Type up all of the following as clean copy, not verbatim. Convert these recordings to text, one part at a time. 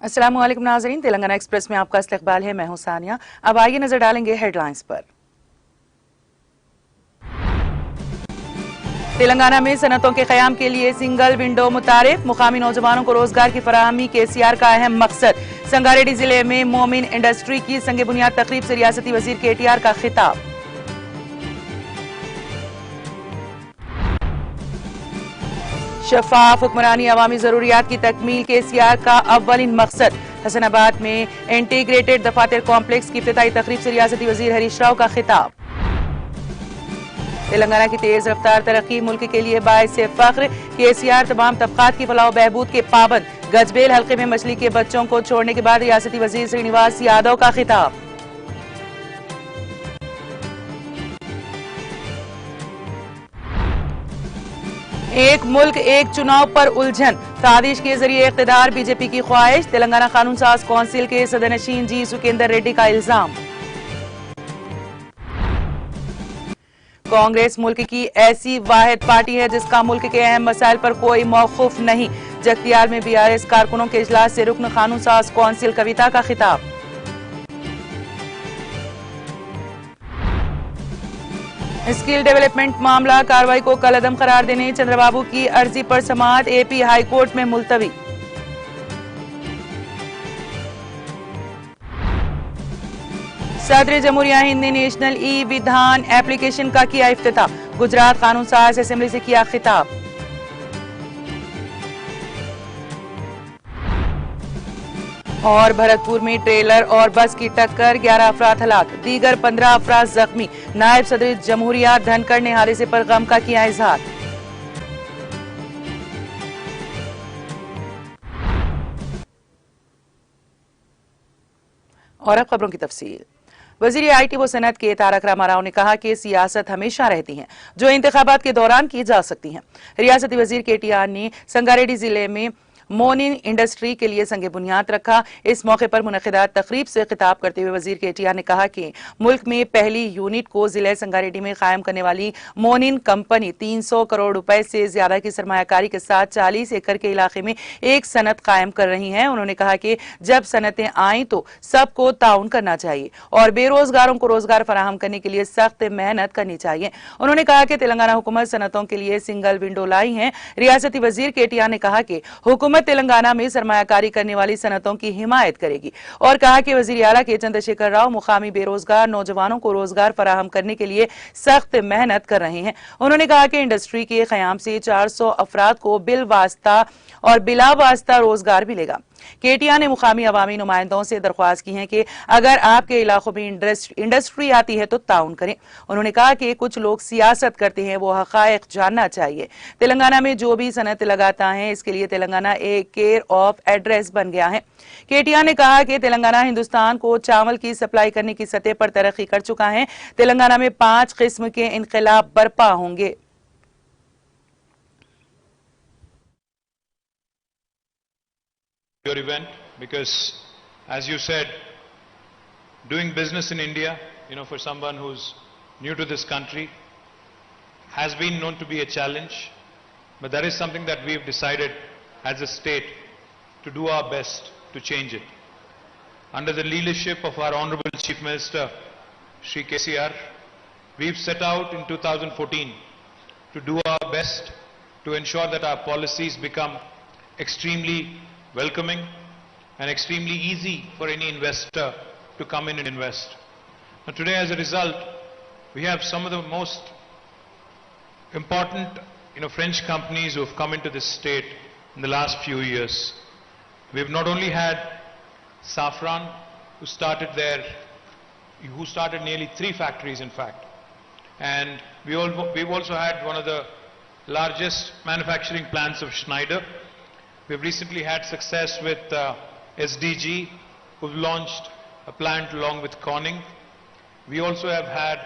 अस्सलाम वालेकुम नाज़रीन, तेलंगाना एक्सप्रेस में आपका इस्तकबाल है। मैं हूं सानिया। अब आइए नजर डालेंगे हेडलाइंस पर। तेलंगाना में सनतों के क़याम के लिए सिंगल विंडो मुतारिफ, मुकामी नौजवानों को रोजगार की फराहमी केसीआर का अहम मकसद। संगारेड्डी जिले में मोमिन इंडस्ट्री की संग बुनियाद तकरीब से रियासती वजीर केटीआर का खिताब। शफाफ हुक्मरानी अवामी जरूरियात की तकमील केसीआर का अव्वलिन मकसद। हसनाबाद में इंटीग्रेटेड दफातर कॉम्प्लेक्स की इफ्तिताई तकरीब से रियासती वजीर हरीश राव का खिताब। तेलंगाना की तेज रफ्तार तरक्की मुल्क के लिए बाइस फख्र, केसीआर तमाम तबकात की फलाह बहबूद के पाबंद। गजबेल हल्के में मछली के बच्चों को छोड़ने के बाद रियासती वजीर श्रीनिवास यादव का खिताब। एक मुल्क एक चुनाव पर उलझन, साजिश के जरिए इख्तिदार बीजेपी की ख्वाहिश। तेलंगाना कानून साज कौंसिल के सदरनशीन जी सुकेंदर रेड्डी का इल्जाम। कांग्रेस मुल्क की ऐसी वाहिद पार्टी है जिसका मुल्क के अहम मसाइल पर कोई मौकूफ नहीं। जगतियाल में बीआरएस कारकुनों के इजलास से रुकन कानून साज कौंसिल कविता का खिताब। स्किल डेवलपमेंट मामला कार्रवाई को कलअदम करार देने चंद्रबाबू की अर्जी पर समाअत एपी हाई कोर्ट में मुलतवी। सदर जमहूरिया हिंद ने नेशनल ई विधान एप्लीकेशन का किया इफ्तिताह। गुजरात कानून साज असेंबली से किया खिताब। और भरतपुर में ट्रेलर और बस की टक्कर, 11 अफराद हलाक, दीगर 15 अफराद जख्मी। नायब सदर जमहूरिया धनखड़ ने हादसे पर गम का किया इजहार। और अब खबरों की तफसील। वजीर आईटी व सनत के तारक रामाराव ने कहा कि सियासत हमेशा रहती है जो इंतखाबात के दौरान की जा सकती है। रियासती वजीर केटीआर ने संगारेड्डी जिले में मोनिन इंडस्ट्री के लिए संग बुनियाद रखा। इस मौके पर मुनक़िदा तकरीब से खिताब करते हुए वजीर केटीआर ने कहा कि मुल्क में पहली यूनिट को जिले संगारेड्डी में कायम करने वाली मोनिन कंपनी 300 करोड़ रुपए से ज्यादा की सरमायाकारी के साथ 40 एकड़ के इलाके में एक सनत कायम कर रही है। उन्होंने कहा कि जब सनतें आई तो सबको ताउन करना चाहिए और बेरोजगारों को रोजगार फराहम करने के लिए सख्त मेहनत करनी चाहिए। उन्होंने कहा कि तेलंगाना हुकूमत सनतों के लिए सिंगल विंडो लाई है। रियासती वजीर केटीआर ने कहा कि हुकूमत तेलंगाना में सरमायाकारी करने वाली सनतों की हिमायत करेगी और कहा कि वजीर आला के चंद्रशेखर राव मुकामी बेरोजगार नौजवानों को रोजगार फराहम करने के लिए सख्त मेहनत कर रहे हैं। उन्होंने कहा कि इंडस्ट्री के कयाम से 400 अफराद को बिल वास्ता और बिला वास्ता रोजगार मिलेगा। केटीआर ने मुकामी अवामी नुमाइंदों से दरख्वास्त की है कि अगर आपके इलाकों में इंडस्ट्री आती है तो ताउन करें। उन्होंने कहा कि कुछ लोग सियासत करते हैं, वो हकायक जानना चाहिए। तेलंगाना में जो भी सनत लगाता है इसके लिए तेलंगाना एक केयर ऑफ एड्रेस बन गया है। केटीआर ने कहा कि तेलंगाना हिंदुस्तान को चावल की सप्लाई करने की सतह पर तरक्की कर चुका है। तेलंगाना में 5 किस्म के इनकलाब बर्पा होंगे। Your event, because as you said, doing business in India, for someone who's new to this country, has been known to be a challenge, but that is something that we've decided as a state to do our best to change it. Under the leadership of our Honorable Chief Minister, Shri KCR, we've set out in 2014 to do our best to ensure that our policies become extremely welcoming and extremely easy for any investor to come in and invest. Now today, as a result, we have some of the most important French companies who have come into this state in the last few years. We've not only had Safran, who started nearly 3 factories in fact, and we've also had one of the largest manufacturing plants of Schneider. We've recently had success with SDG, who've launched a plant along with Corning. We also have had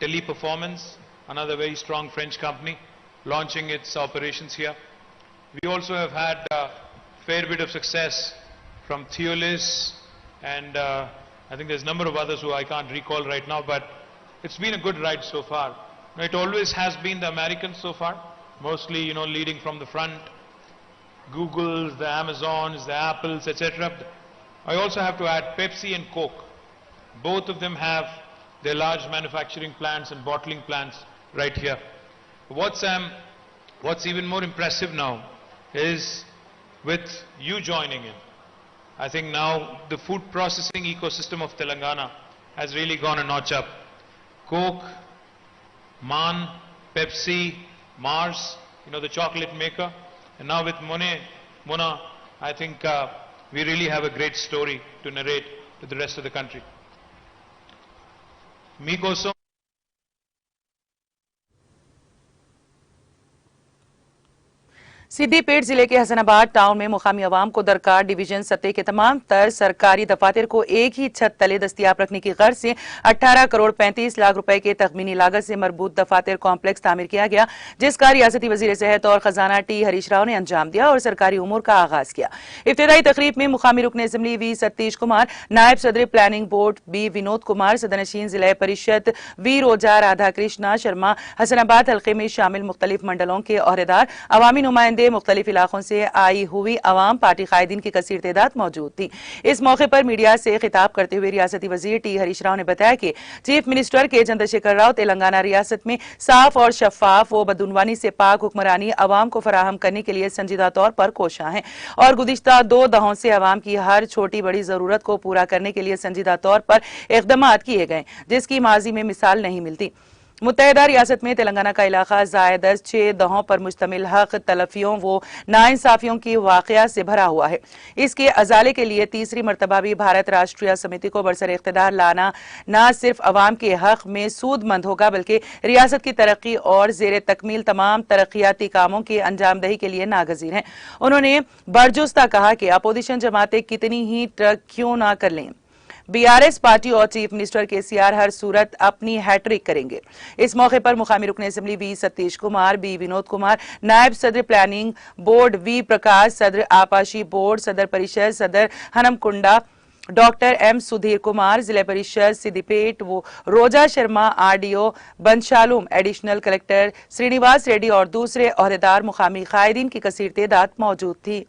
Teleperformance, another very strong French company, launching its operations here. We also have had a fair bit of success from Theolis, and I think there's a number of others who I can't recall right now, but it's been a good ride so far. It always has been the Americans so far, mostly leading from the front. Googles, the Amazons, the Apples, etc. I also have to add Pepsi and Coke. Both of them have their large manufacturing plants and bottling plants right here. What's even more impressive now is with you joining in. I think now the food processing ecosystem of Telangana has really gone a notch up. Coke, Man, Pepsi, Mars, the chocolate maker, and now with Mona, I think we really have a great story to narrate to the rest of the country. Meekosam. Siddipet जिले के Hasanabad town में मुकामी अवाम को दरकार division सतह के तमाम तर सरकारी दफातर को एक ही छत तले दस्तियाब रखने की गर्ज से 18 करोड़ 35 लाख रुपए के तखमीनी लागत से मरबूत दफातर कॉम्प्लेक्स तामीर किया गया, जिसका रियासती वजीर सेहत और खजाना टी हरीश राव ने अंजाम दिया और सरकारी उमूर का आगाज किया। इब्तिदाई तकरीब में मुकामी रुकन असेंबली वी सतीश कुमार, नायब सदर planning board B Vinod Kumar, सदरनशीन जिला परिषद वी रोजा राधा कृष्णा शर्मा, हसनाबाद हल्के में शामिल मुख्तलिफ मंडलों के ओहदेदार, अवामी नुमाइंदे, मुख्तलिफ इलाकों से आई हुई अवाम, पार्टी कायदीन की कसीर तादाद मौजूद थी। इस मौके पर मीडिया से खिताब करते हुए रियासती वजीर टी हरीश राव ने बताया कि चीफ मिनिस्टर के चंद्रशेखर राव तेलंगाना रियासत में साफ और शफाफ व बदउनवानी से पाक हुक्मरानी अवाम को फराहम करने के लिए संजीदा तौर पर कोशा है और गुज़िश्ता 2 दहाकों से अवाम की हर छोटी बड़ी जरूरत को पूरा करने के लिए संजीदा तौर पर इक़दामात किए गए, जिसकी माजी में मिसाल नहीं मिलती। मुत्तहिदा रियासत में तेलंगाना का इलाका ज़ायद 6 दहों पर मुश्तमिल हक तलफियों व नाइंसाफियों की वाक़या से भरा हुआ है। इसके अजाले के लिए तीसरी मरतबा भी भारत राष्ट्रीय समिति को बरसर इख्तिदार लाना न सिर्फ अवाम के हक में सूदमंद होगा, बल्कि रियासत की तरक्की और जेर तकमील तमाम तरक्याती कामों की अंजामदही के लिए नागजीर है। उन्होंने बरजुस्ता कहा कि अपोजिशन जमातें कितनी ही ट्रक क्यों ना कर लें, बीआरएस पार्टी और चीफ मिनिस्टर केसीआर हर सूरत अपनी हैट्रिक करेंगे। इस मौके पर मुकामी रुकन असेंबली वी सतीश कुमार, बी विनोद कुमार, नायब सदर प्लानिंग बोर्ड वी प्रकाश, सदर आपाशी बोर्ड, सदर परिषद सदर हनमकुंडा डॉक्टर एम सुधीर कुमार, जिला परिषद सिद्दीपेट वो रोजा शर्मा, आरडीओ बंशालुम, एडिशनल कलेक्टर श्रीनिवास रेड्डी और दूसरे ओहदेदार, मुकामी कायदीन की कसीर तादाद मौजूद थी।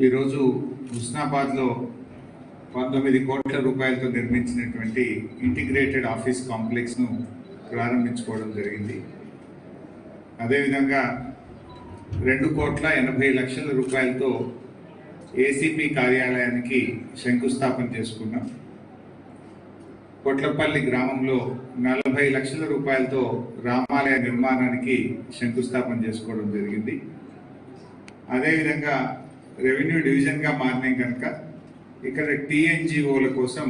ఈరోజు హుస్నాబాద్లో 19 కోట్ల రూపాయలతో నిర్మించినటువంటి ఇంటిగ్రేటెడ్ ఆఫీస్ కాంప్లెక్స్ను ప్రారంభించుకోవడం జరిగింది. అదేవిధంగా 2 కోట్ల 80 లక్షల రూపాయలతో ఏసీపీ కార్యాలయానికి శంకుస్థాపన చేసుకున్నాం. కొట్లపల్లి గ్రామంలో 40 లక్షల రూపాయలతో రామాలయ నిర్మాణానికి శంకుస్థాపన చేసుకోవడం జరిగింది. అదేవిధంగా రెవెన్యూ డివిజన్గా మారినాం కనుక ఇక్కడ టీఎన్జిఓల కోసం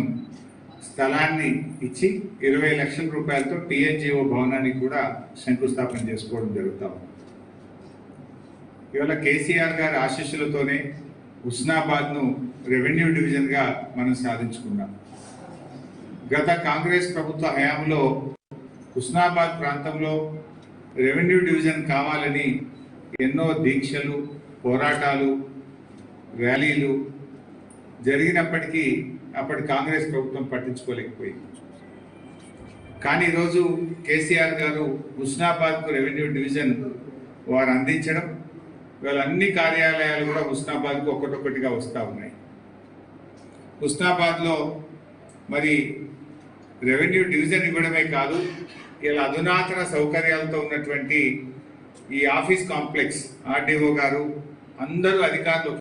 స్థలాన్ని ఇచ్చి 20 లక్షల రూపాయలతో టీఎన్జిఓ భవనానికి కూడా శంకుస్థాపన చేసుకోవడం జరుగుతాం. ఇవాళ కేసీఆర్ గారి ఆశీస్సులతోనే హుస్నాబాద్ను రెవెన్యూ డివిజన్గా మనం సాధించుకున్నాం. గత కాంగ్రెస్ ప్రభుత్వ హయాంలో హుస్నాబాద్ ప్రాంతంలో రెవెన్యూ డివిజన్ కావాలని ఎన్నో దీక్షలు, పోరాటాలు, ర్యాలీలు జరిగినప్పటికీ అప్పటి కాంగ్రెస్ ప్రభుత్వం పట్టించుకోలేకపోయింది. కానీ ఈరోజు కేసీఆర్ గారు హుస్నాబాద్కు రెవెన్యూ డివిజన్ వారు అందించడం, ఇవాళ అన్ని కార్యాలయాలు కూడా హుస్నాబాద్కు ఒక్కొక్కటిగా వస్తూ ఉన్నాయి. హుస్నాబాద్లో మరి రెవెన్యూ డివిజన్ ఇవ్వడమే కాదు, ఇలా అధునాతన సౌకర్యాలతో ఉన్నటువంటి ఈ ఆఫీస్ కాంప్లెక్స్ ఆర్డీఓ గారు అందరూ అధికారులు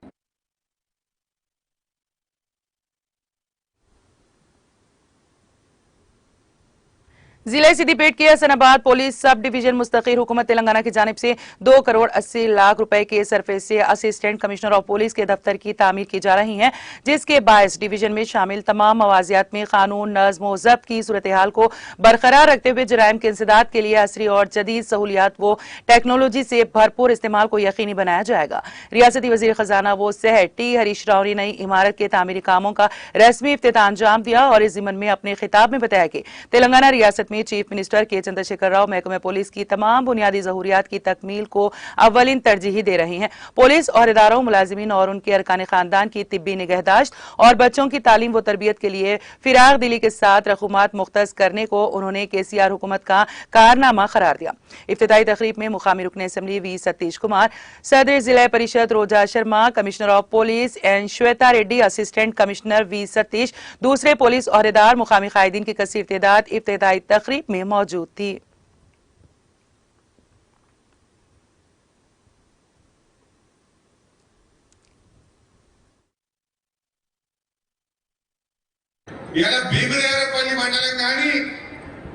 जिले सिद्दीपेट के हसनाबाद पुलिस सब डिवीजन मुस्तकिल हुकूमत तेलंगाना की जानिब से 2 करोड़ 80 लाख रुपए के सरफे से असिस्टेंट कमिश्नर ऑफ पुलिस के दफ्तर की तामीर की जा रही है, जिसके बायस डिवीजन में शामिल तमाम मवाजियात में कानून नज़्म व ज़ब्त की सूरत हाल को बरकरार रखते हुए जराइम के इंसदाद के लिए असरी और जदीद सहूलियात व टेक्नोलॉजी से भरपूर इस्तेमाल को यकीनी बनाया जाएगा। रियासती वजीर खजाना व सेहत टी हरीश राव ने नई इमारत के तामीरी कामों का रस्मी इफ्तिताह अंजाम दिया और इस जिमन में अपने खिताब में बताया कि तेलंगाना रियासत में चीफ मिनिस्टर के चंद्रशेखर राव महकमे पुलिस की तमाम बुनियादी जरूरियात की तकमील को अव्वलिन तरजीह दे रही हैं। पुलिस और इदारों, मुलाजिमीन और उनके अरकान खानदान की तिब्बी निगहदाश्त और बच्चों की तालीम व तरबियत के लिए फिराग दिली के साथ रकूमात मुख्तस करने को उन्होंने केसीआर हुकूमत का कारनामा करार दिया। इफ्तिताई तकरीब में मुकामी रुकन असम्बली वी सतीश कुमार, सदर जिला परिषद Roja Sharma, commissioner of police N Shweta Reddy, assistant commissioner V Satish, दूसरे पुलिस औहदेदार, मुकामी कायदीन की कसीर तादाद इफ्तिताई तकरीब में मौजूद थी। భీమదేవరపల్లి మండలం కానీ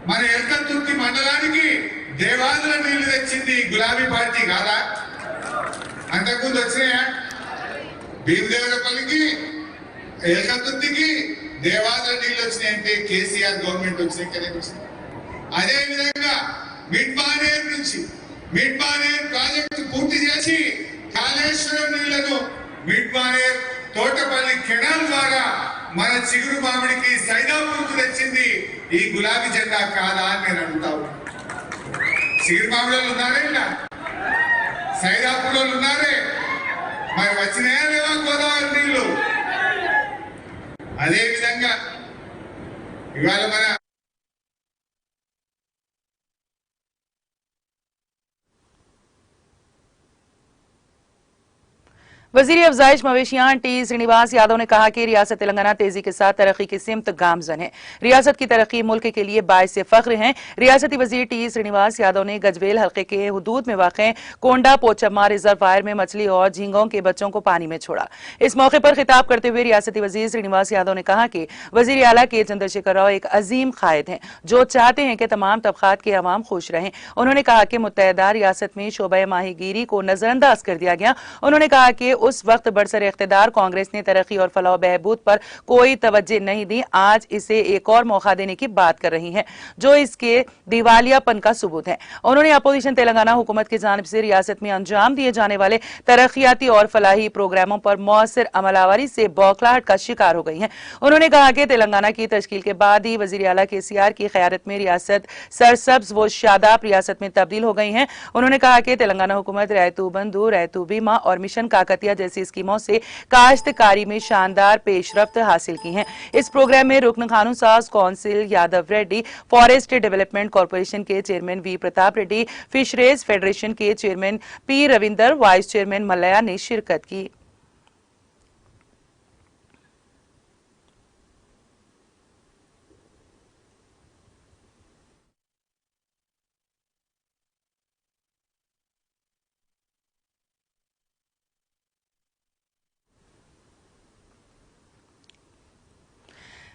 మన ఎల్కతుర్తి మండలానికి దేవాదుల నీళ్లు తెచ్చింది గులాబీ పార్టీ కాదా? అంతకుముందు వచ్చినాయా? భీమదేవరపల్లికి ఎల్కతుర్తికి దేవాదుల నీళ్లు వచ్చినాయంటే కేసీఆర్ గవర్నమెంట్ వచ్చినాయి. అదే విధంగా మిడ్ మానేర్ ప్రాజెక్టు పూర్తి చేసి కాళేశ్వరం నీళ్లను మిడ్ మానేర్ తోటపల్లి కెనాల్ ద్వారా మన చిగురు మామిడికి సైదాపూర్కు తెచ్చింది ఈ గులాబీ జెండా కాదా అని నేను అడుగుతాను. చిగురు మామిడిలో ఉన్నారే, ఇలా సైదాపూర్లో ఉన్నారే, మరి వచ్చినాయా లేవా గోదావరి నీళ్లు? అదే విధంగా ఇవాళ మన वजीर अफजाइश मवेशियां टी श्रीनिवास यादव ने कहा कि रियासत तेलंगाना तेजी के साथ तरक्की की सिमत गामजन है। रियासत की तरक्की मुल्क के लिए बाइस फख्र है। रियासती वजीर टी श्रीनिवास यादव ने गजवेल हल्के के हुदूद में वाक़े कोंडा पोचम्मा रिजर्वायर में मछली और झींगों के बच्चों को पानी में छोड़ा। इस मौके पर खिताब करते हुए रियासती वजीर श्रीनिवास यादव ने कहा कि वजीर आला के चंद्रशेखर राव एक अजीम कायद हैं जो चाहते हैं कि तमाम तबकात के अवाम खुश रहें। उन्होंने कहा कि मुत्तहदा रियासत में शोबा माहीगीरी को नजरअंदाज कर दिया गया। उन्होंने कहा कि उस वक्त बरसर इख्तिदार कांग्रेस ने तरक्की और फलाह बहबूद पर कोई तवज्जो नहीं दी। आज इसे एक और मौका देने की बात कर रही है जो इसके दिवालियापन का सबूत है। उन्होंने अपोजिशन तेलंगाना हुकूमत की जानिब से रियासत में अंजाम दिए जाने वाले तरक्याती और फलाही प्रोग्रामों पर मौसर अमलावरी से बौखलाहट का शिकार हो गई है। उन्होंने कहा कि तेलंगाना की तश्कील के बाद ही वजीर आला केसीआर की क़यादत में रियासत सरसब्ज व शादाब रियासत में तब्दील हो गई है। उन्होंने कहा कि तेलंगाना हुकूमत रैतू बंधु, रैतू बीमा और मिशन काकतिया जैसी स्कीमों से काश्तकारी में शानदार पेशरफ्त हासिल की है। इस प्रोग्राम में रुकन कानून साज council Yadav Reddy, forest development corporation के chairman V Pratap Reddy, fisheries federation के chairman P Ravinder, vice chairman Mallaya ने शिरकत की।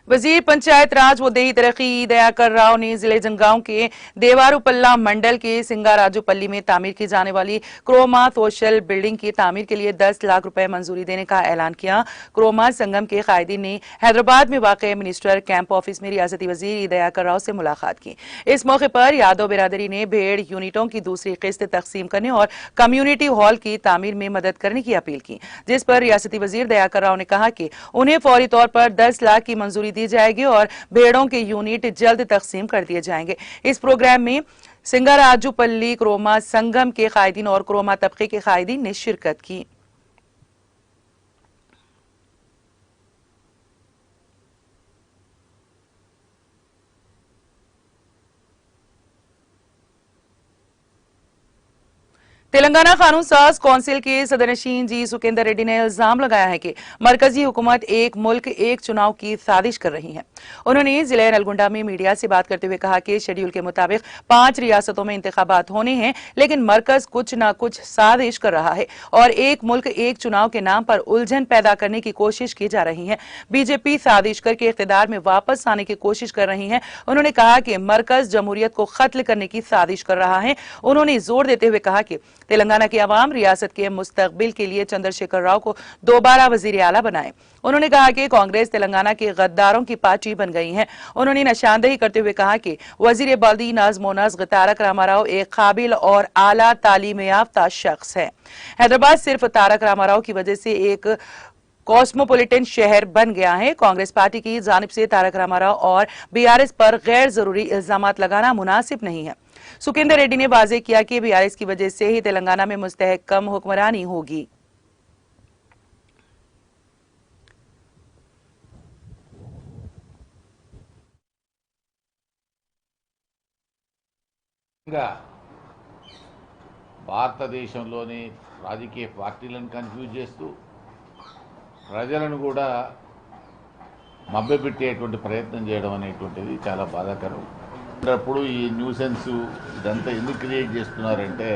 वजीर पंचायत राज व देही तरक्की दयाकर राव ने जिले जंगांव के देवारूपल्ला मंडल के सिंगाराजूपल्ली में तामीर की जाने वाली क्रोमा सोशल बिल्डिंग की तामीर के लिए 10 लाख रुपए मंजूरी देने का ऐलान किया। क्रोमा संगम के कायदीन ने हैदराबाद में वाक़ मिनिस्टर कैंप ऑफिस में रियासती वजीर दयाकर राव से मुलाकात की। इस मौके पर यादव बिरादरी ने भेड़ यूनिटों की दूसरी किस्त तकसीम करने और कम्युनिटी हॉल की तामीर में मदद करने की अपील की, जिस पर रियासती वजीर दयाकर राव ने कहा कि उन्हें फौरी तौर पर 10 लाख की मंजूरी दी जाएगी और भेड़ों के यूनिट जल्द तकसीम कर दिए जाएंगे। इस प्रोग्राम में सिंगाराजूपल्ली क्रोमा संगम के कायदीन और क्रोमा तबके के कायदीन ने शिरकत की। तेलंगाना कानून साज कौंसिल के सदरनशीन जी सुकेंदर रेड्डी ने इल्जाम लगाया है कि मरकजी हुकूमत एक मुल्क एक चुनाव की साजिश कर रही है। उन्होंने जिले नलगुंडा में मीडिया से बात करते हुए कहा कि शेड्यूल के मुताबिक 5 रियासतों में इंतखाबात होने हैं, लेकिन मरकज कुछ न कुछ साजिश कर रहा है और एक मुल्क एक चुनाव के नाम पर उलझन पैदा करने की कोशिश की जा रही है। बीजेपी साजिश करके इख्तिदार में वापस आने की कोशिश कर रही है। उन्होंने कहा कि मरकज जमहूरियत को खत्ल करने की साजिश कर रहा है। उन्होंने जोर देते हुए कहा कि तेलंगाना की आवाम रियासत के मुस्तकबिल के लिए चंद्रशेखर राव को दोबारा वजीर आला बनाए। उन्होंने कहा कि कांग्रेस तेलंगाना के गद्दारों की पार्टी बन गई है। उन्होंने निशानदेही करते हुए कहा कि वजीर बल्दी नज़्म नस्क़ तारक रामाराव एक काबिल और आला तालीम याफ्ता शख्स है। हैदराबाद सिर्फ तारक रामाराव की वजह से एक कॉस्मोपॉलिटन शहर बन गया है। कांग्रेस पार्टी की जानिब से तारक रामाराव और बीआरएस पर गैर जरूरी इल्जामात लगाना मुनासिब नहीं है। सुखेंदर रेड्डी ने वाजे किया कि बीआरएस की वजह से ही तेलंगाना में मुस्तहकम हुक्मरानी होगी। భారతదేశంలోని రాజకీయ పార్టీలను కన్ఫ్యూజ్ చేస్తూ ప్రజలను కూడా మభ్యపెట్టేటువంటి ప్రయత్నం చేయడం అనేటువంటిది చాలా బాధాకరం. అప్పుడు ఈ న్యూసెన్స్ ఇదంతా ఎందుకు క్రియేట్ చేస్తున్నారంటే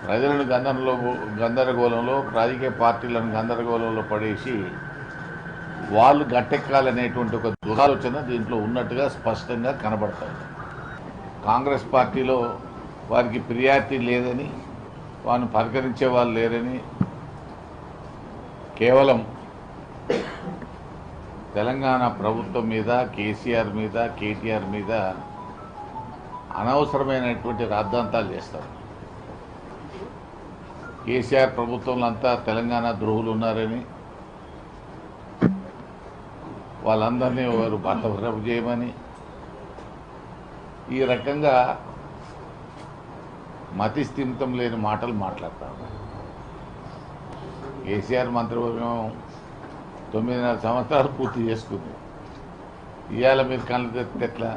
ప్రజలను గందరగోళంలో రాజకీయ పార్టీలను గందరగోళంలో పడేసి వాళ్ళు గట్టెక్కాలనేటువంటి ఒక దురాలోచన దీంట్లో ఉన్నట్టుగా స్పష్టంగా కనబడతాయి. కాంగ్రెస్ పార్టీలో వారికి ప్రియారిటీ లేదని, వారిని పరిగణించే వాళ్ళు లేరని, కేవలం తెలంగాణ ప్రభుత్వం మీద, కేసీఆర్ మీద, కేటీఆర్ మీద అనవసరమైనటువంటి రాద్ధాంతాలు చేస్తారు. కేసీఆర్ ప్రభుత్వంలో అంతా తెలంగాణ ద్రోహులు ఉన్నారని, వాళ్ళందరినీ వారు బర్తరఫ్ చేయమని, ఈ రకంగా మతి స్థిమితం లేని మాటలు మాట్లాడతారు. కేసీఆర్ మంత్రివర్గం 9.5 సంవత్సరాలు పూర్తి చేసుకుంది. ఇవాళ మీరు కళ్ళు తెస్తే ఎట్లా?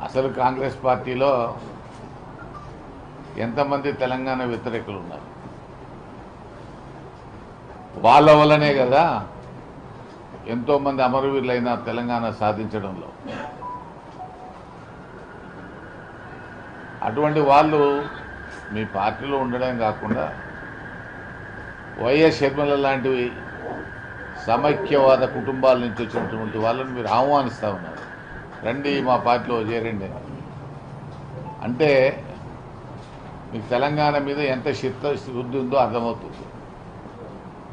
అసలు కాంగ్రెస్ పార్టీలో ఎంతమంది తెలంగాణ వ్యతిరేకులు ఉన్నారు? వాళ్ళ వల్లనే కదా ఎంతోమంది అమరవీరులైన తెలంగాణ సాధించడంలో. అటువంటి వాళ్ళు మీ పార్టీలో ఉండడం కాకుండా వైఎస్ షర్మిల లాంటివి సమైక్యవాద కుటుంబాల నుంచి వచ్చినటువంటి వాళ్ళని మీరు ఆహ్వానిస్తూ ఉన్నారు, రండి మా పార్టీలో చేరండి అంటే మీకు తెలంగాణ మీద ఎంత చిత్తశుద్ధి ఉందో అర్థమవుతుంది.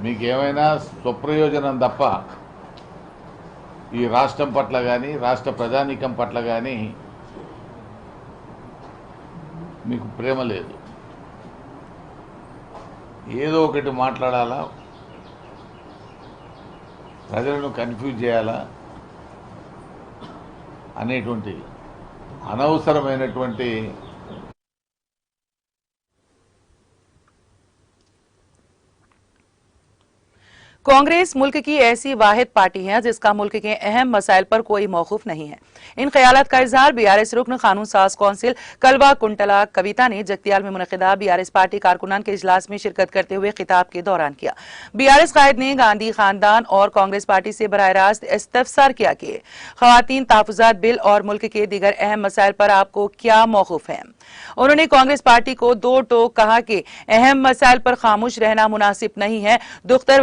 మీకేమైనా స్వప్రయోజనం తప్ప ఈ రాష్ట్రం పట్ల కానీ, రాష్ట్ర ప్రజానీకం పట్ల కానీ మీకు ప్రేమ లేదు. ఏదో ఒకటి మాట్లాడాలా, ప్రజలను కన్ఫ్యూజ్ చేయాలా అనేటువంటి అనవసరమైనటువంటి कांग्रेस मुल्क की ऐसी वाहिद पार्टी है जिसका मुल्क के अहम मसाइल पर कोई मौकूफ नहीं है। इन ख्यालात का इजहार बीआरएस रुकन कानून साज कौंसिल कलवा कुंटला कविता ने जगतियाल में मुनक़िदा बीआरएस पार्टी कारकुनान के इजलास में शिरकत करते हुए खिताब के दौरान किया। बीआरएस कायद ने गांधी खानदान और कांग्रेस पार्टी से बराह रास्त इस्तफसार किया कि खवातीन तहफ़्फ़ुज़ात बिल और मुल्क के दीगर अहम मसाइल पर आपको क्या मौकूफ है। उन्होंने कांग्रेस पार्टी को दो टोक कहा कि अहम मसाइल पर खामोश रहना मुनासिब नहीं है। दुख्तर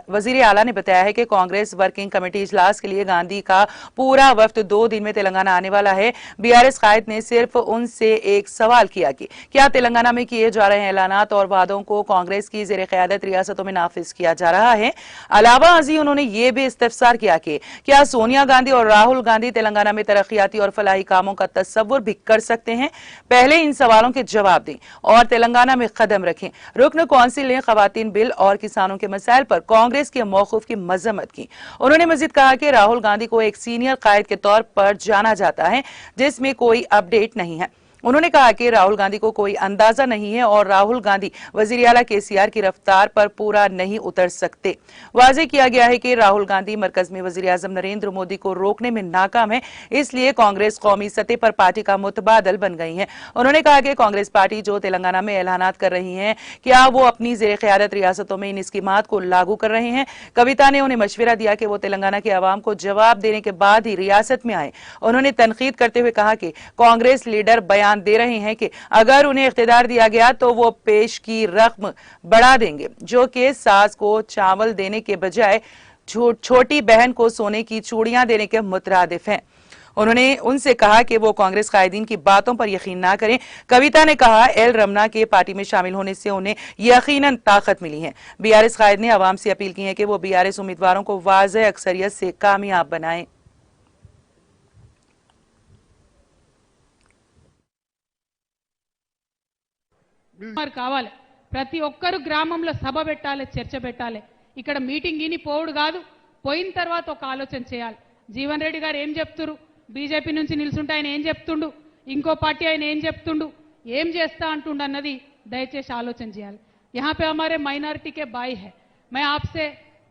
वजीर आला ने बताया है कि कांग्रेस वर्किंग कमेटी इजलास के लिए गांधी का पूरा वफ्द 2 दिन में तेलंगाना आने वाला है। बीआरएस कायद ने सिर्फ उनसे एक सवाल किया कि क्या तेलंगाना में किए जा रहे ऐलानात और वादों को कांग्रेस की ज़ेर क़यादत रियासतों में नाफिज किया जा रहा है। अलावा अजी उन्होंने ये भी इस्तफसार किया कि क्या सोनिया गांधी और राहुल गांधी तेलंगाना में तरक्याती और फलाही कामों का तस्वुर भी कर सकते हैं। पहले इन सवालों के जवाब दें और तेलंगाना में कदम रखें। रुकन कौंसिल ने खवातीन बिल और किसानों के मसाइल पर कांग्रेस के मौक़िफ़ की मजम्मत की। उन्होंने मजीद कहा कि राहुल गांधी को एक सीनियर कायद के तौर पर जाना जाता है जिसमें कोई अपडेट नहीं है। उन्होंने कहा कि राहुल गांधी को कोई अंदाजा नहीं है और राहुल गांधी वजीर आला केसीआर की रफ्तार पर पूरा नहीं उतर सकते। वाज़ेह किया गया है कि राहुल गांधी मरकज में वजीर आज़म नरेंद्र मोदी को रोकने में नाकाम है, इसलिए कांग्रेस कौमी सतह पर पार्टी का मुतबादल बन गई है। उन्होंने कहा कि कांग्रेस पार्टी जो तेलंगाना में ऐलानात कर रही है, क्या वो अपनी ज़ेर क़यादत रियासतों में इन स्कीमात को लागू कर रहे हैं। कविता ने उन्हें मशवरा दिया कि वो तेलंगाना के अवाम को जवाब देने के बाद ही रियासत में आए। उन्होंने तनकीद करते हुए कहा कि कांग्रेस लीडर बयान दे रहे हैं कि अगर उन्हें इख्तियार दिया गया तो वो पेश की रकम बढ़ा देंगे, जो कि सास को चावल देने के बजाय छोटी बहन को सोने की चूड़ियां देने के मुतरादिफ हैं। उन्होंने उनसे कहा कि वो कांग्रेस कायदीन की बातों पर यकीन ना करें। कविता ने कहा एल रमना के पार्टी में शामिल होने से उन्हें यकीनन ताकत मिली है। बीआरएस कायद ने अवाम से अपील की है कि वो बीआरएस उम्मीदवारों को वाज़ेह अक्सरियत से कामयाब बनाएं। కావాలి ప్రతి ఒక్కరు గ్రామంలో సభ పెట్టాలి, చర్చ పెట్టాలి. ఇక్కడ మీటింగ్ ఇని పోవుడు కాదు, పోయిన తర్వాత ఒక ఆలోచన చేయాలి. జీవన్ రెడ్డి గారు ఏం చెప్తురు, బీజేపీ నుంచి నిల్చుంటే ఆయన ఏం చెప్తుండు, ఇంకో పార్టీ ఆయన ఏం చెప్తుండు, ఏం చేస్తా అంటుండు అన్నది దయచేసి ఆలోచన చేయాలి. यहाँ पे हमारे माइनॉरिटी के भाई है, मैं आपसे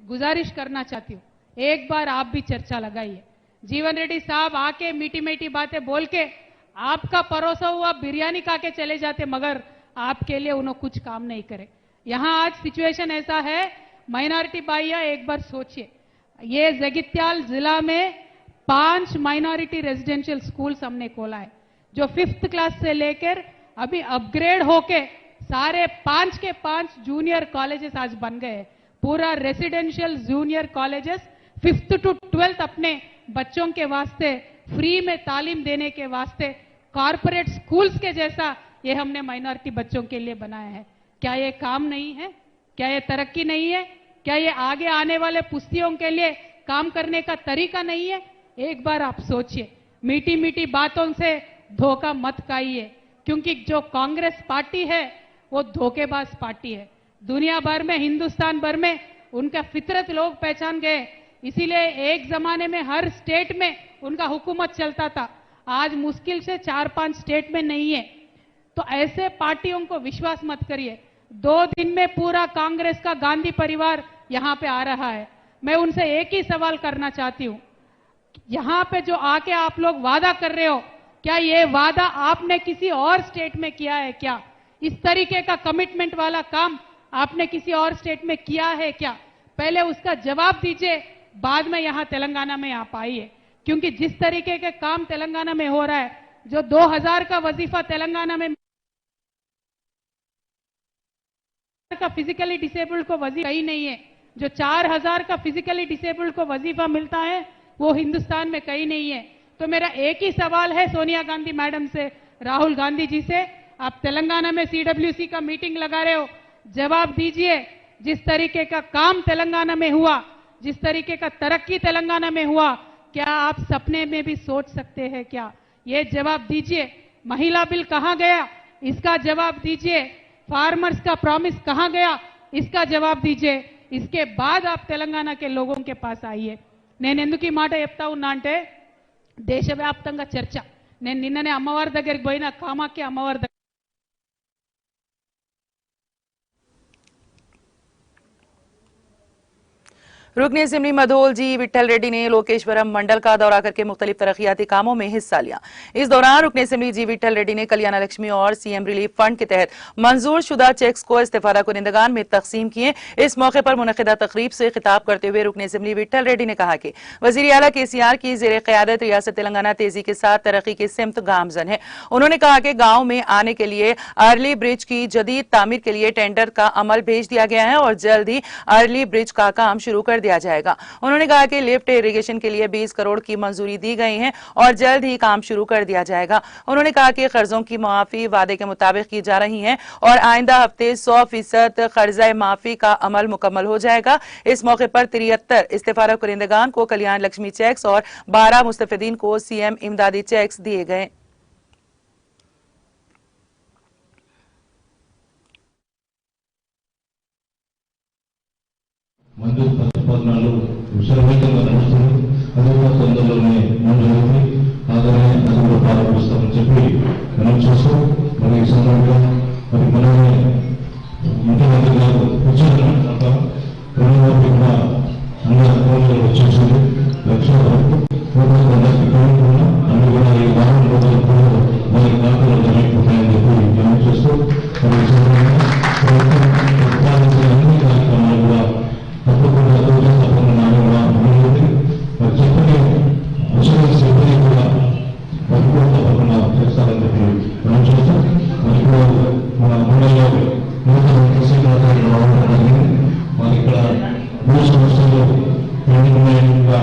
गुजारिश करना चाहती हूँ, एक बार आप भी चर्चा लगाइए. जीवन रेड्डी साहब आके मीठी मीठी बातें बोल के आपका परोसा हुआ बिरयानी खा के चले जाते, मगर आपके लिए उन्होंने कुछ काम नहीं करे. यहाँ आज सिचुएशन ऐसा है, माइनॉरिटी भाइया एक बार सोचिए, ये जगित्याल जिला में 5 माइनॉरिटी रेजिडेंशियल स्कूल्स हमने खोला है, जो 5th क्लास से लेकर अभी अपग्रेड होके सारे 5 के 5 जूनियर कॉलेजेस आज बन गए. पूरा residential junior colleges 5th to 12th अपने बच्चों के वास्ते फ्री में तालीम देने के वास्ते कॉरपोरेट स्कूल्स के जैसा ये हमने माइनॉरिटी बच्चों के लिए बनाया है. क्या ये काम नहीं है? क्या ये तरक्की नहीं है? क्या ये आगे आने वाले पुस्तियों के लिए काम करने का तरीका नहीं है? एक बार आप सोचिए, मीठी मीठी बातों से धोखा मत खाइए, क्योंकि जो कांग्रेस पार्टी है वो धोखेबाज पार्टी है. दुनिया भर में, हिंदुस्तान भर में उनका फितरत लोग पहचान गए, इसीलिए एक जमाने में हर स्टेट में उनका हुकूमत चलता था. आज मुश्किल से 4-5 स्टेट में नहीं है. तो ऐसे पार्टियों को विश्वास मत करिए. 2 दिन में पूरा कांग्रेस का गांधी परिवार यहां पे आ रहा है. मैं उनसे एक ही सवाल करना चाहती हूं, यहां पे जो आके आप लोग वादा कर रहे हो, क्या ये वादा आपने किसी और स्टेट में किया है क्या? इस तरीके का कमिटमेंट वाला काम आपने किसी और स्टेट में किया है क्या? पहले उसका जवाब दीजिए, बाद में यहां तेलंगाना में आप आइए. क्योंकि जिस तरीके के काम तेलंगाना में हो रहा है, जो 2000 का वजीफा तेलंगाना में का फिजिकली डिसेबल्ड को वजीफा ही नहीं है, जो 4000 का फिजिकली डिसेबल्ड को वजीफा मिलता है वो हिंदुस्तान में कहीं नहीं है. तो मेरा एक ही सवाल है सोनिया गांधी मैडम से, राहुल गांधी जी से, आप तेलंगाना में सीडब्ल्यूसी का मीटिंग लगा रहे हो, जवाब दीजिए. जिस तरीके का काम तेलंगाना में हुआ, जिस तरीके का तरक्की तेलंगाना में हुआ, क्या आप सपने में भी सोच सकते हैं क्या? ये जवाब दीजिए. महिला बिल कहां गया, इसका जवाब दीजिए. फार्मर्स का प्रॉमिस कहां गया, इसका जवाब दीजिए. इसके बाद आप तेलंगाना के लोगों के पास आइए. నేను ఎందుకు ఈ మాట చెప్తా ఉన్నా అంటే, దేశవ్యాప్తంగా చర్చ. నేను నిన్ననే అమ్మవారి దగ్గరికి పోయిన, కామాఖ్య అమ్మవారి దగ్గర रुकने असेंबली मधोल जी विट्ठल रेड्डी ने लोकेश्वरम मंडल का दौरा करके मुख्तलिफ तरक्याती कामों में हिस्सा लिया. इस दौरान रुकने असेंबली जी विट्ठल रेड्डी ने कल्याण लक्ष्मी और सीएम रिलीफ फंड के तहत मंजूर शुदा चेक्स को इस्तेफादा कुनिंदगान में तकसीम किए. इस मौके पर मुनक़िदा तकरीब से खिताब करते हुए रुकने असेंबली विट्ठल रेड्डी ने कहा कि वज़ीर आला केसीआर की ज़ेर क़यादत रियासत तेलंगाना तेजी के साथ तरक्की की सिमत गामजन है. उन्होंने कहा कि गाँव में आने के लिए अर्ली ब्रिज की जदीद तामीर के लिए टेंडर का अमल भेज दिया गया है और जल्द ही अर्ली ब्रिज का काम शुरू कर दिया जाएगा. उन्होंने कहा कि लिफ्ट इरिगेशन के लिए 20 करोड़ की मंजूरी दी गई है और जल्द ही काम शुरू कर दिया जाएगा. उन्होंने कहा कि कर्जों की माफी वादे के मुताबिक की जा रही है और आइंदा हफ्ते 100% कर्जा माफी का अमल मुकम्मल हो जाएगा. इस मौके पर 73 इस्तेफादा कुनिंदगान को कल्याण लक्ष्मी चेक्स और 12 मुस्तफिदीन को सीएम इमदादी चेक्स दिए गए. మంజూరు ప్రతిపాదనలు విశ్వవిద్యాలయంగా నడుస్తుంది. అది కూడా తొందరలోనే మంజూరైంది. ఆదరణ అది కూడా ప్రారంభిస్తామని చెప్పి మనం చేస్తూ మరి ఈ సందర్భంగా మరి మనమే ముఖ్యమంత్రి గారు కూర్చొని రుణమాఫీ కూడా అన్ని అకౌంట్లో వచ్చేసింది. లక్షల వరకు అన్ని కూడా ఈ వారం రోజుల కూడా మరి ఖాతాలో జరిగిపోతాయని చెప్పి మనం చేస్తూ మరి ఈ సందర్భంగా ప్రభుత్వం అన్ని కార్యక్రమాలు కూడా తప్పకుండా తప్పకుండా నాలుగు అభివృద్ధి మరి చెప్పని అవసరం సిబ్బంది కూడా తప్పకుండా తప్పకుండా చేస్తారని చెప్పి మనం చూస్తాం. మరి ఇప్పుడు మన మండలిలో నూతన కృషి రావడం జరిగింది. మరి ఇక్కడ 3 సంవత్సరాలు పెండింగ్గా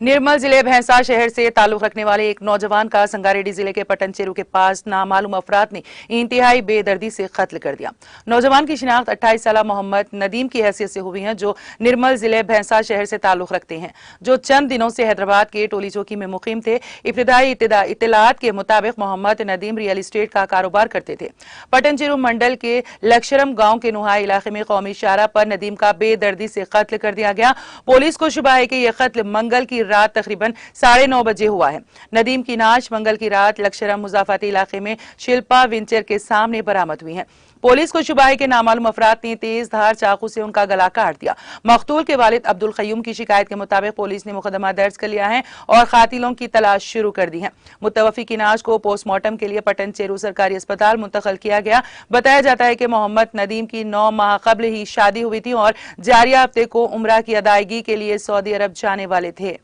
निर्मल जिले भैंसा शहर से ताल्लुक रखने वाले एक नौजवान का संगारेड्डी जिले के पटनचेरू के पास नामालूम अफराद ने इंतहाई बेदर्दी से कत्ल कर दिया। नौजवान की शिनाख्त 28 साल मोहम्मद नदीम की हैसियत से हुई है, जो निर्मल जिले भैंसा शहर से ताल्लुक रखते हैं, जो चंद दिनों से हैदराबाद के टोली चौकी में मुकीम थे। इब्तिदाई इत्तलात के मुताबिक मोहम्मद नदीम रियल एस्टेट का कारोबार करते थे। पटनचेरू मंडल के लक्षरम गांव के नुहाई इलाके में कौमी शाहरा पर नदीम का बेदर्दी से कत्ल कर दिया गया। पुलिस को शुबा है कि यह कत्ल मंगल की रात तकरीबन 9:30 बजे हुआ है। नदीम की नाश मंगल की रात लक्षरम मुजाफाती इलाके में शिल्पा वेंचर के सामने बरामद हुई है। पुलिस को शुबा है कि नामालूम अफराद ने तेज धार चाकू से उनका गला काट दिया। मकतूल के वालिद अब्दुल कयूम की शिकायत के मुताबिक पुलिस ने मुकदमा दर्ज कर लिया है और कातिलों की तलाश शुरू कर दी है। मुतवफी की नाश को पोस्टमार्टम के लिए पटनचेरू सरकारी अस्पताल मुंतकिल किया गया। बताया जाता है कि मोहम्मद नदीम की 9 माह कबल ही शादी हुई थी और जारिया हफ्ते को उम्रा की अदायगी के लिए सऊदी अरब जाने वाले थे।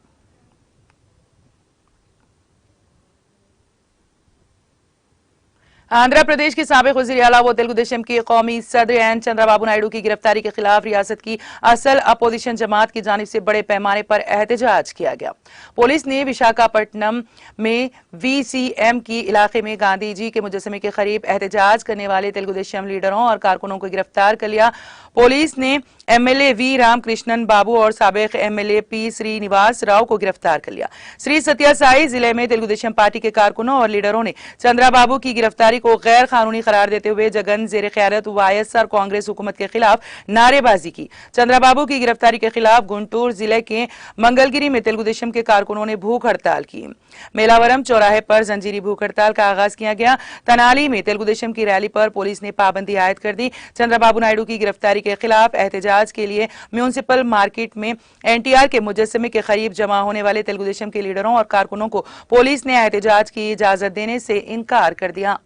आंध्र प्रदेश के साबिक वज़ीर आला व तेलुगु देशम के कौमी सदर एन चंद्रबाबू नायडू की गिरफ्तारी के खिलाफ रियासत की असल अपोजिशन जमात की जानिब से बड़े पैमाने पर एहतजाज किया गया। पुलिस ने विशाखापट्टनम में VCM की इलाके में गांधी जी के मुजस्समे के करीब एहतजाज करने वाले तेलुगु देशम लीडरों और कारकुनों को गिरफ्तार कर लिया। पुलिस ने MLA V रामकृष्णन बाबू और साबिक MLA P श्रीनिवास राव को गिरफ्तार कर लिया। श्री सत्यासाई जिले में तेलुगु देशम पार्टी के कारकुनों और लीडरों ने चंद्रबाबू की गिरफ्तारी को गैर कानूनी करार देते हुए जगन जेर क़यादत YSR कांग्रेस हुकूमत के खिलाफ नारेबाजी की। चंद्रबाबू की गिरफ्तारी के खिलाफ गुंटूर जिले के मंगलगिरी में तेलुगु देशम के कारकुनों ने भूख हड़ताल की। मेलावरम चौराहे पर जंजीरी भूख हड़ताल का आगाज किया गया। तनाली में तेलुगु देशम की रैली पर पुलिस ने पाबंदी आयद कर दी। चंद्रबाबू नायडू की गिरफ्तारी के खिलाफ एहतजाज के लिए म्यूनिसिपल मार्केट में NTR के मुजस्समे के करीब जमा होने वाले तेलुगु देशम के लीडरों और कारकुनों को पुलिस ने एहतजाज की इजाजत देने से इनकार कर दिया।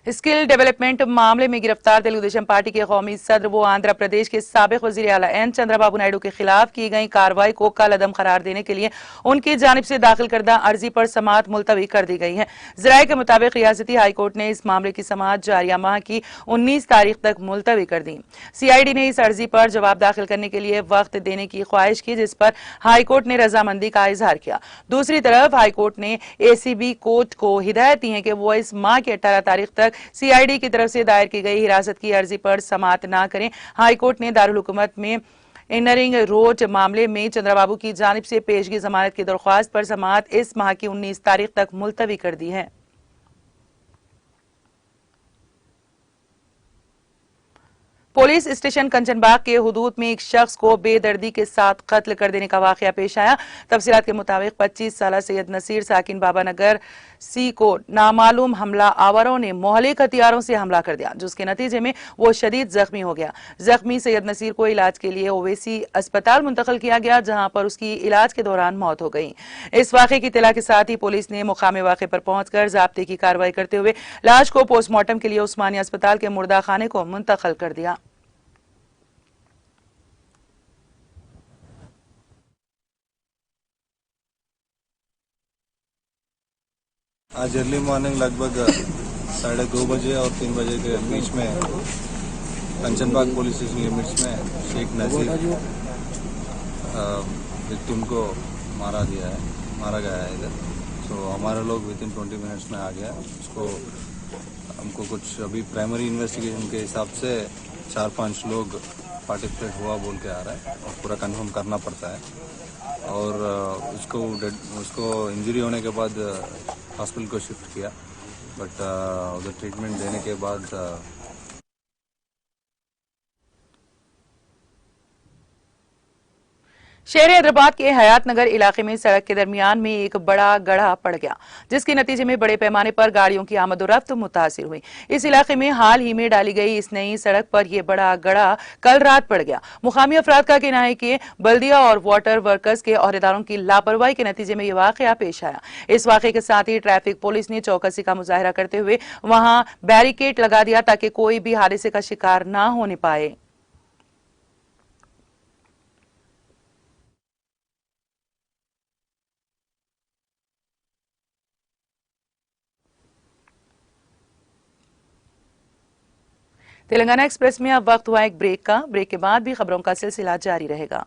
स्किल डेवलपमेंट मामले में गिरफ्तार तेलुगु देशम पार्टी के कौमी सदर व आंध्र प्रदेश के साबिक वज़ीर आला एन चंद्रबाबू नायडू के खिलाफ की गई कार्रवाई को कलअदम करार देने के लिए उनकी जानिब से दाखिल करदा अर्जी पर समाअत मुलतवी कर दी गई है। ज़राए के मुताबिक रियासती हाईकोर्ट ने इस मामले की समाअत जारिया माह की 19 तारीख तक मुलतवी कर दी। CID ने इस अर्जी पर जवाब दाखिल करने के लिए वक्त देने की ख्वाहिश की, जिस पर हाईकोर्ट ने रजामंदी का इजहार किया। दूसरी तरफ हाईकोर्ट ने ACB कोर्ट को हिदायत दी है कि वो इस माह की 18 तारीख तक CID की तरफ से दायर की गई हिरासत की अर्जी पर समाअत न करें। हाईकोर्ट ने दारुल हुकूमत में इनरिंग रोड मामले में चंद्रबाबू की जानिब से पेशगी जमानत की दरख्वास्त पर समाअत इस माह की 19 तारीख तक मुलतवी कर दी है। पुलिस स्टेशन कंचनबाग के हुदूद में एक शख्स को बेदर्दी के साथ कत्ल कर देने का वाकया पेश आया। तफसीलात के मुताबिक 25 साला सैयद नसीर साकिन बाबा नगर C को नामालूम हमला आवरों ने मोहलिक हथियारों से हमला कर दिया, जिसके नतीजे में वो शदीद जख्मी हो गया। जख्मी सैयद नसीर को इलाज के लिए ओवैसी अस्पताल मुंतकिल किया गया, जहां पर उसकी इलाज के दौरान मौत हो गई। इस वाकये की इत्तला के साथ ही पुलिस ने मुकामे वाक़े पर पहुंचकर ज़ाब्ते की कार्रवाई करते हुए लाश को पोस्टमार्टम के लिए उस्मानिया अस्पताल के मुर्दा खाने को मुंतकिल कर दिया। आज अर्ली मॉर्निंग लगभग 2:30 बजे और 3 बजे के बीच में कंचनबाग पुलिस स्टेशन लिमिट्स में शेख नज़ीर विक्टिम को मारा गया है इधर। सो हमारे लोग विद इन 20 मिनट्स में आ गया। उसको हमको कुछ अभी प्राइमरी इन्वेस्टिगेशन के हिसाब से 4-5 लोग पार्टिसिपेट हुआ बोल के आ रहा है और पूरा कंफर्म करना पड़ता है। और उसको इंजरी होने के बाद हॉस्पिटल को शिफ्ट किया, बट उधर ट्रीटमेंट देने के बाद शहर हैदराबाद के हयात नगर इलाके में सड़क के दरमियान में एक बड़ा गड्ढा पड़ गया, जिसके नतीजे में बड़े पैमाने पर गाड़ियों की आमदोरफ्त मुतासिर हुई। इस इलाके में हाल ही में डाली गई इस नई सड़क पर यह बड़ा गड्ढा कल रात पड़ गया। मुकामी अफराद का कहना है कि बल्दिया और वाटर वर्कर्स के अहदेदारों की लापरवाही के नतीजे में यह वाकया पेश आया। इस वाकये के साथ ही ट्रैफिक पुलिस ने चौकसी का मुजाहरा करते हुए वहां बैरिकेड लगा दिया ताकि कोई भी हादसे का शिकार न होने पाए। तेलंगाना एक्सप्रेस में अब वक्त हुआ एक ब्रेक का। ब्रेक के बाद भी खबरों का सिलसिला जारी रहेगा।